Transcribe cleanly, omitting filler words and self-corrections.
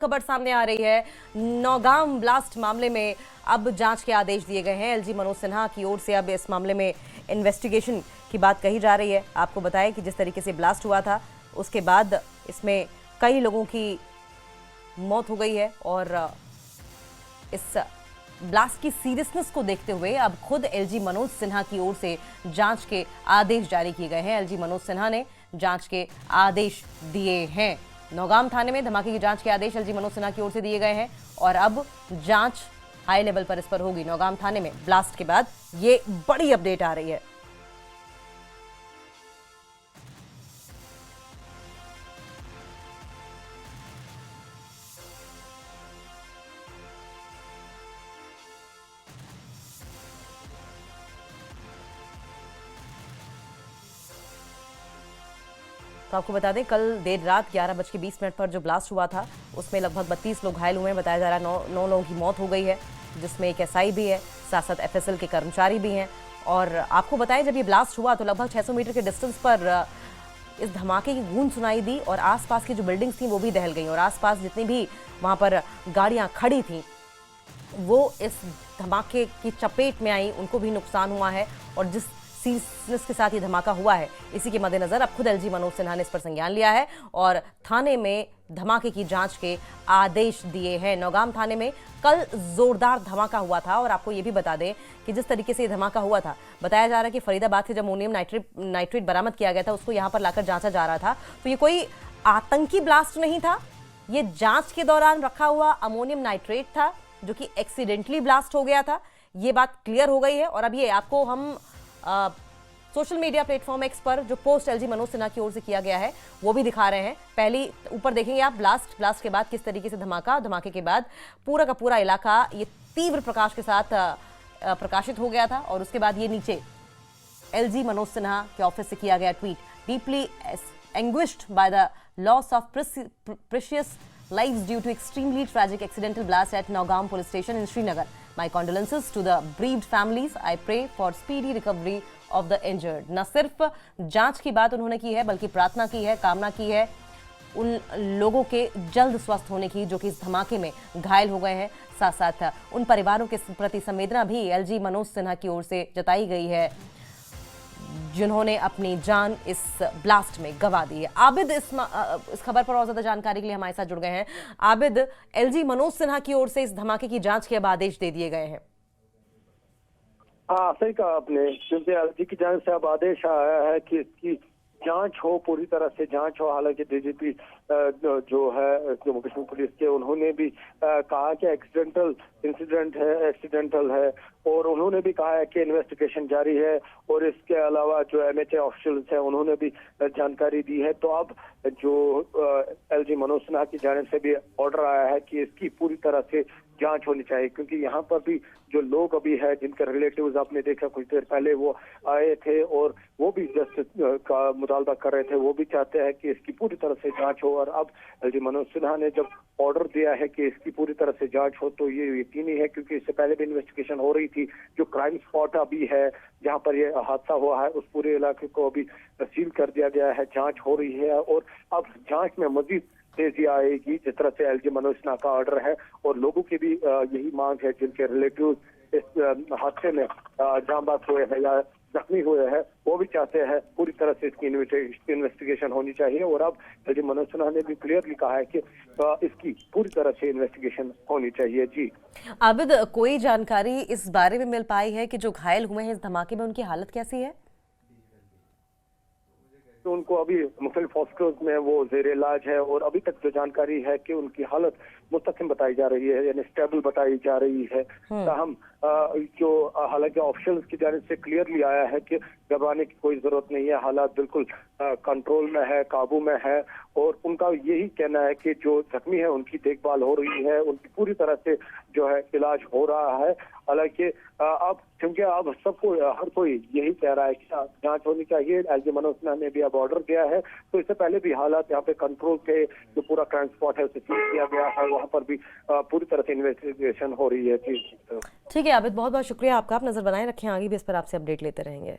खबर सामने आ रही है। नौगाम ब्लास्ट मामले में अब जांच के आदेश दिए गए हैं। एलजी मनोज सिन्हा की ओर से अब इस मामले में इन्वेस्टिगेशन की बात कही जा रही है। आपको बताएं कि जिस तरीके से ब्लास्ट हुआ था उसके बाद इसमें कई लोगों की मौत हो गई है और इस ब्लास्ट की सीरियसनेस को देखते हुए अब खुद एलजी मनोज सिन्हा की ओर से जांच के आदेश जारी किए गए हैं। एलजी मनोज सिन्हा ने जांच के आदेश दिए हैं। नौगाम थाने में धमाके की जांच के आदेश एलजी मनोज सिन्हा की ओर से दिए गए हैं और अब जांच हाई लेवल पर इस पर होगी। नौगाम थाने में ब्लास्ट के बाद ये बड़ी अपडेट आ रही है। तो आपको बता दें कल देर रात 11:20 पर जो ब्लास्ट हुआ था उसमें लगभग 32 लोग घायल हुए हैं। बताया जा रहा है 9 लोगों की मौत हो गई है, जिसमें एक एसआई भी है, साथ साथ एफएसएल के कर्मचारी भी हैं। और आपको बताएं जब ये ब्लास्ट हुआ तो लगभग 600 मीटर के डिस्टेंस पर इस धमाके की गूंज सुनाई दी और आसपास की जो बिल्डिंग्स थी वो भी दहल गई और आसपास जितनी भी वहां पर गाड़ियां खड़ी थी वो इस धमाके की चपेट में आई, उनको भी नुकसान हुआ है। और जिस सीरियसनेस के साथ ये धमाका हुआ है इसी के मद्देनजर अब खुद एलजी मनोज सिन्हा ने इस पर संज्ञान लिया है और थाने में धमाके की जांच के आदेश दिए हैं। नौगाम थाने में कल जोरदार धमाका हुआ था और आपको ये भी बता दें कि जिस तरीके से ये धमाका हुआ था, बताया जा रहा है कि फरीदाबाद से जब अमोनियम नाइट्रेट बरामद किया गया था उसको यहाँ पर लाकर जांचा जा रहा था। तो ये कोई आतंकी ब्लास्ट नहीं था, ये जांच के दौरान रखा हुआ अमोनियम नाइट्रेट था जो कि एक्सीडेंटली ब्लास्ट हो गया था। ये बात क्लियर हो गई है और अब ये आपको हम सोशल मीडिया प्लेटफॉर्म एक्स पर जो पोस्ट एलजी मनोज सिन्हा की ओर से किया गया है वो भी दिखा रहे हैं। पहली ऊपर देखेंगे आप ब्लास्ट के बाद किस तरीके से धमाके के बाद पूरा का पूरा इलाका ये तीव्र प्रकाश के साथ प्रकाशित हो गया था। और उसके बाद ये नीचे एलजी मनोज सिन्हा के ऑफिस से किया गया tweet, deeply anguished by the loss of precious lives due to extremely tragic accidental blast at Nowgam police station in Srinagar. My condolences to the bereaved families. I pray for speedy recovery of the injured. न सिर्फ जांच की बात उन्होंने की है बल्कि प्रार्थना की है, कामना की है उन लोगों के जल्द स्वस्थ होने की जो कि इस धमाके में घायल हो गए हैं। साथ साथ उन परिवारों के प्रति संवेदना भी एलजी मनोज सिन्हा की ओर से जताई गई है जिन्होंने अपनी जान इस ब्लास्ट में गंवा दी है। आबिद इस खबर पर और ज्यादा जानकारी के लिए हमारे साथ जुड़ गए हैं। आबिद, एलजी मनोज सिन्हा की ओर से इस धमाके की जांच के अब आदेश दे दिए गए हैं। हाँ, सही कहा आपने, क्योंकि एलजी की जांच से अब आदेश आया है कि इसकी जांच हो, पूरी तरह से जांच हो। हालांकि डीजीपी जो है जम्मू कश्मीर पुलिस के, उन्होंने भी कहा कि एक्सीडेंटल है और उन्होंने भी कहा है कि इन्वेस्टिगेशन जारी है। और इसके अलावा जो एमएचए ऑफिशियल्स हैं उन्होंने भी जानकारी दी है। तो अब जो एलजी मनोज सिन्हा की जानिब से भी ऑर्डर आया है कि इसकी पूरी तरह से जांच होनी चाहिए, क्योंकि यहाँ पर भी जो लोग अभी है जिनके रिलेटिव्स आपने देखा कुछ देर पहले वो आए थे और वो भी जस्टिस का मुतालबा कर रहे थे, वो भी चाहते हैं कि इसकी पूरी तरह से जांच हो। और अब एलजी मनोज सिन्हा ने जब ऑर्डर दिया है कि इसकी पूरी तरह से जांच हो तो ये यकीनी है, क्योंकि इससे पहले भी इन्वेस्टिगेशन हो रही थी। जो क्राइम स्पॉट अभी है जहाँ पर ये हादसा हुआ है उस पूरे इलाके को अभी सील कर दिया गया है, जांच हो रही है और अब जांच में मजीद तेजी आएगी जिस तरह से एलजी मनोज सिन्हा का ऑर्डर है। और लोगों की भी यही मांग है जिनके रिलेटिव इस हादसे में जांबाज हुए हैं या जख्मी हुए हैं, वो भी चाहते हैं पूरी तरह से इसकी इन्वेस्टिगेशन होनी चाहिए। और अब एलजी मनोज सिन्हा ने भी क्लियरली कहा है कि इसकी पूरी तरह से इन्वेस्टिगेशन होनी चाहिए। जी आबिद, कोई जानकारी इस बारे में मिल पाई है कि जो घायल हुए हैं इस धमाके में उनकी हालत कैसी है? तो उनको अभी मुख्तलिफ हॉस्पिटल्स में वो जेर इलाज है और अभी तक जो जानकारी है कि उनकी हालत मुस्तकिम बताई जा रही है, यानी स्टेबल बताई जा रही है। हम जो हालांकि ऑफिशियल्स की जानिब से क्लियरली आया है कि घबराने की कोई जरूरत नहीं है, हालात बिल्कुल कंट्रोल में है, काबू में है। और उनका यही कहना है कि जो जख्मी है उनकी देखभाल हो रही है, उनकी पूरी तरह से जो है इलाज हो रहा है। हालांकि अब क्योंकि अब सबको हर कोई यही कह रहा है कि जांच होनी चाहिए, एलजी मनोज सिन्हा ने भी अब ऑर्डर दिया है। तो इससे पहले भी हालात यहाँ पे कंट्रोल थे, जो पूरा क्राइम स्पॉट है उसे सील किया गया है, वहाँ पर भी पूरी तरह से इन्वेस्टिगेशन हो रही है। ठीक है आबिद, बहुत बहुत शुक्रिया आपका। आप नजर बनाए रखें, आगे भी इस पर आपसे अपडेट लेते रहेंगे।